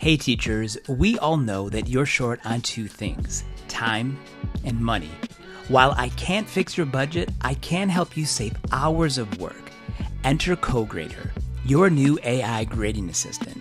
Hey teachers, we all know that you're short on two things, time and money. While I can't fix your budget, I can help you save hours of work. Enter CoGrader, your new AI grading assistant.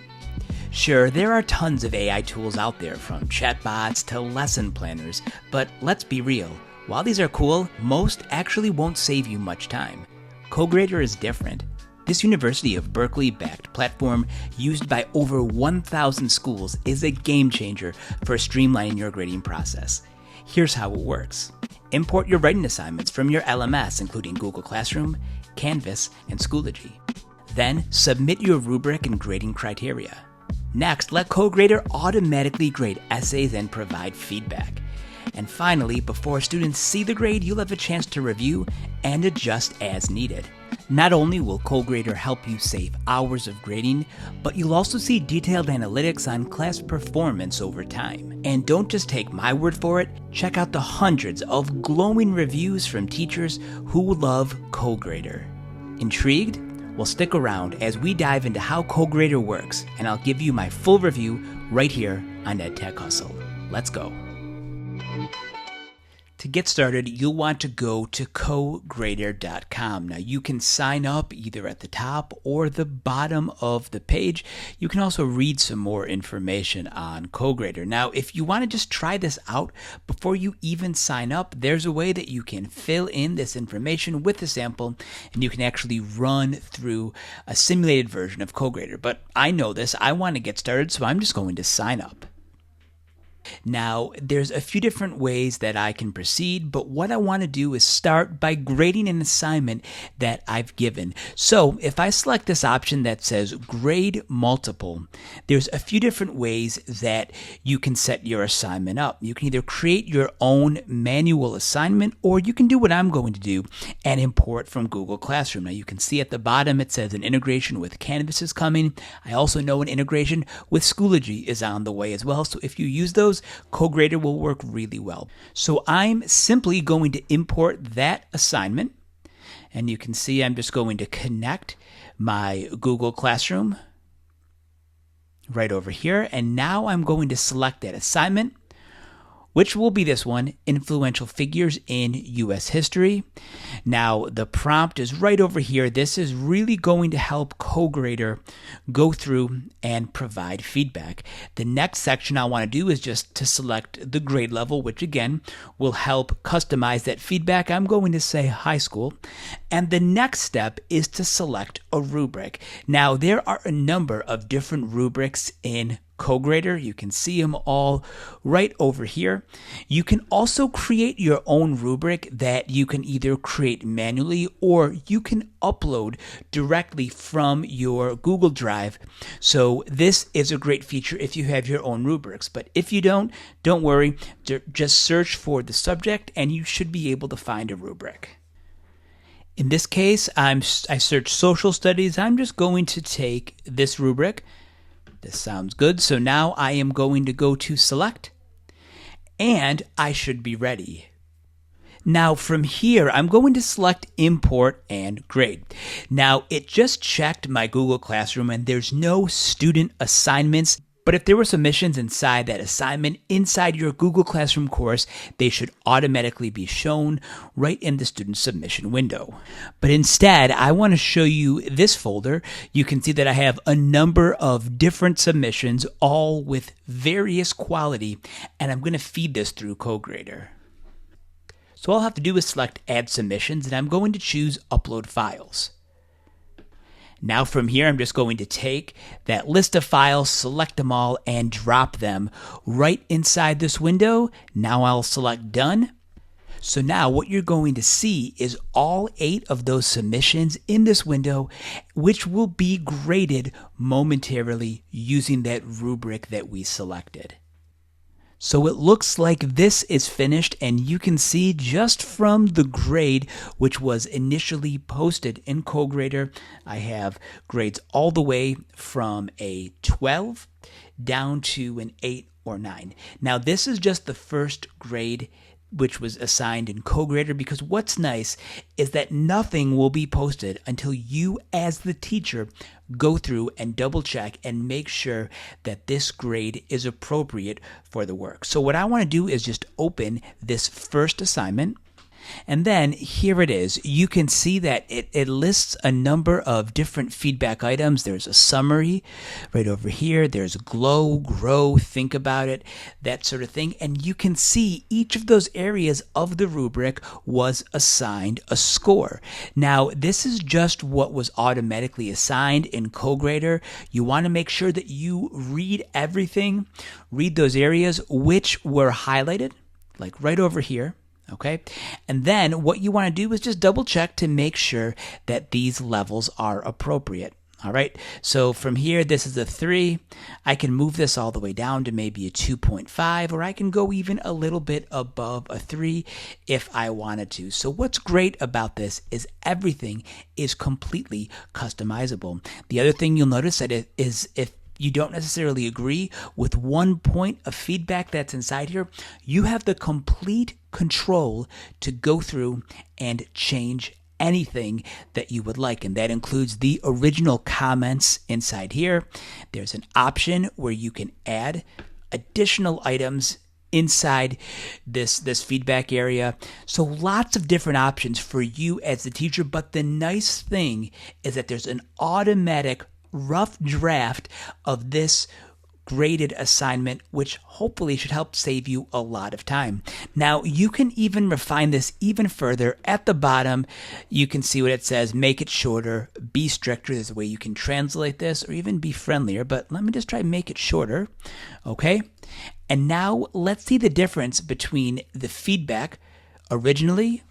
Sure, there are tons of AI tools out there, from chatbots to lesson planners, but let's be real. While these are cool, most actually won't save you much time. CoGrader is different. This University of Berkeley-backed platform, used by over 1,000 schools, is a game changer for streamlining your grading process. Here's how it works. Import your writing assignments from your LMS, including Google Classroom, Canvas, and Schoology. Then, submit your rubric and grading criteria. Next, let CoGrader automatically grade essays and provide feedback. And finally, before students see the grade, you'll have a chance to review and adjust as needed. Not only will CoGrader help you save hours of grading, but you'll also see detailed analytics on class performance over time. And don't just take my word for it, check out the hundreds of glowing reviews from teachers who love CoGrader. Intrigued? Well, stick around as we dive into how CoGrader works, and I'll give you my full review right here on EdTech Hustle. Let's go. To get started, you'll want to go to CoGrader.com. Now, you can sign up either at the top or the bottom of the page. You can also read some more information on CoGrader. Now, if you want to just try this out before you even sign up, there's a way that you can fill in this information with a sample, and you can actually run through a simulated version of CoGrader. But I know this. I want to get started, so I'm just going to sign up. Now, there's a few different ways that I can proceed, but what I want to do is start by grading an assignment that I've given. So if I select this option that says grade multiple, there's a few different ways that you can set your assignment up. You can either create your own manual assignment, or you can do what I'm going to do and import from Google Classroom. Now, you can see at the bottom it says an integration with Canvas is coming. I also know an integration with Schoology is on the way as well. So if you use those, CoGrader will work really well. So I'm simply going to import that assignment, and you can see I'm just going to connect my Google Classroom right over here, and now I'm going to select that assignment, which will be this one, Influential Figures in U.S. History. Now, the prompt is right over here. This is really going to help CoGrader go through and provide feedback. The next section I want to do is just to select the grade level, which again will help customize that feedback. I'm going to say high school. And the next step is to select a rubric. Now, there are a number of different rubrics in CoGrader. You can see them all right over here. You can also create your own rubric that you can either create manually or you can upload directly from your Google Drive. So this is a great feature if you have your own rubrics. But if you don't worry. Just search for the subject and you should be able to find a rubric. In this case, I searched social studies. I'm just going to take this rubric. This sounds good. So now I am going to go to select, and I should be ready. Now from here, I'm going to select import and grade. Now it just checked my Google Classroom and there's no student assignments. But if there were submissions inside that assignment, inside your Google Classroom course, they should automatically be shown right in the student submission window. But instead, I want to show you this folder. You can see that I have a number of different submissions, all with various quality, and I'm going to feed this through CoGrader. So all I have to do is select Add Submissions, and I'm going to choose Upload Files. Now from here, I'm just going to take that list of files, select them all, and drop them right inside this window. Now I'll select Done. So now what you're going to see is all 8 of those submissions in this window, which will be graded momentarily using that rubric that we selected. So it looks like this is finished, and you can see just from the grade which was initially posted in CoGrader, I have grades all the way from a 12 down to an 8 or 9. Now this is just the first grade which was assigned in CoGrader, because what's nice is that nothing will be posted until you as the teacher go through and double check and make sure that this grade is appropriate for the work. So what I want to do is just open this first assignment. And then here it is. You can see that it lists a number of different feedback items. There's a summary right over here. There's glow, grow, think about it, that sort of thing. And you can see each of those areas of the rubric was assigned a score. Now, this is just what was automatically assigned in CoGrader. You want to make sure that you read everything, read those areas which were highlighted, like right over here. Okay, and then what you want to do is just double check to make sure that these levels are appropriate. All right, so from here, this is a 3. I can move this all the way down to maybe a 2.5, or I can go even a little bit above a 3 if I wanted to. So what's great about this is everything is completely customizable. The other thing you'll notice that is if you don't necessarily agree with one point of feedback that's inside here, you have the complete control to go through and change anything that you would like. And that includes the original comments inside here. There's an option where you can add additional items inside this feedback area. So lots of different options for you as the teacher. But the nice thing is that there's an automatic rough draft of this graded assignment, which hopefully should help save you a lot of time. Now, you can even refine this even further. At the bottom, you can see what it says: make it shorter, be stricter. There's a way you can translate this, or even be friendlier, but let me just try make it shorter. Okay, and now let's see the difference between the feedback originally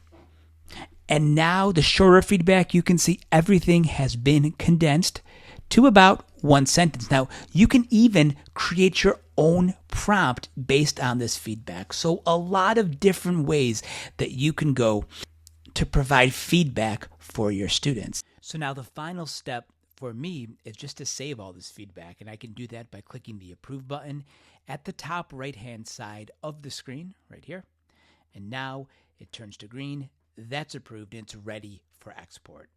and now the shorter feedback. You can see everything has been condensed to about one sentence. Now, you can even create your own prompt based on this feedback. So a lot of different ways that you can go to provide feedback for your students. So now the final step for me is just to save all this feedback, and I can do that by clicking the Approve button at the top right-hand side of the screen right here. And now it turns to green. That's approved, and it's ready for export.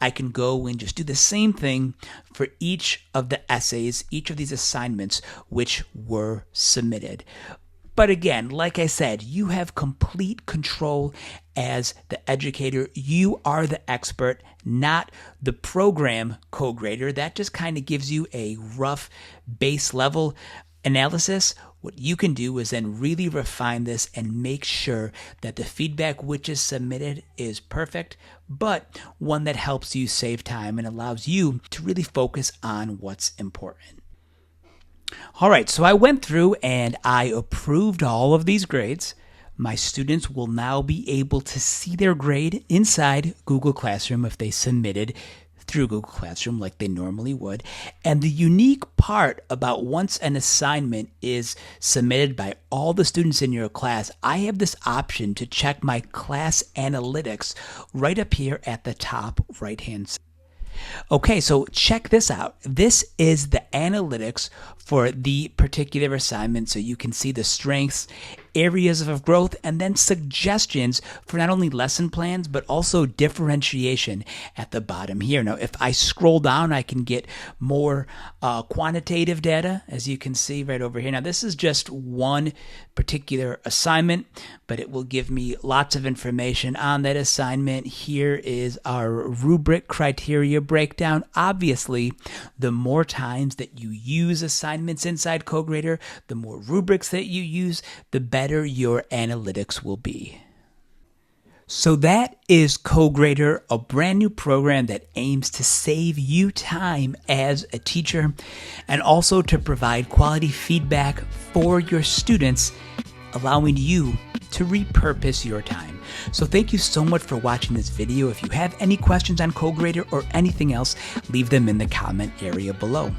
I can go and just do the same thing for each of the essays, each of these assignments which were submitted. But again, like I said, you have complete control as the educator. You are the expert, not the program CoGrader. That just kind of gives you a rough base level analysis. What you can do is then really refine this and make sure that the feedback which is submitted is perfect, but one that helps you save time and allows you to really focus on what's important. All right, so I went through and I approved all of these grades. My students will now be able to see their grade inside Google Classroom if they submitted through Google Classroom like they normally would. And the unique part about once an assignment is submitted by all the students in your class, I have this option to check my class analytics right up here at the top right-hand side. Okay, so check this out. This is the analytics for the particular assignment, so you can see the strengths, areas of growth, and then suggestions for not only lesson plans, but also differentiation at the bottom here. Now, if I scroll down, I can get more quantitative data, as you can see right over here. Now, this is just one particular assignment, but it will give me lots of information on that assignment. Here is our rubric criteria breakdown. Obviously, the more times that you use assignments inside CoGrader, the more rubrics that you use, the better your analytics will be. So that is CoGrader, a brand new program that aims to save you time as a teacher and also to provide quality feedback for your students, allowing you to repurpose your time. So thank you so much for watching this video. If you have any questions on CoGrader or anything else, leave them in the comment area below.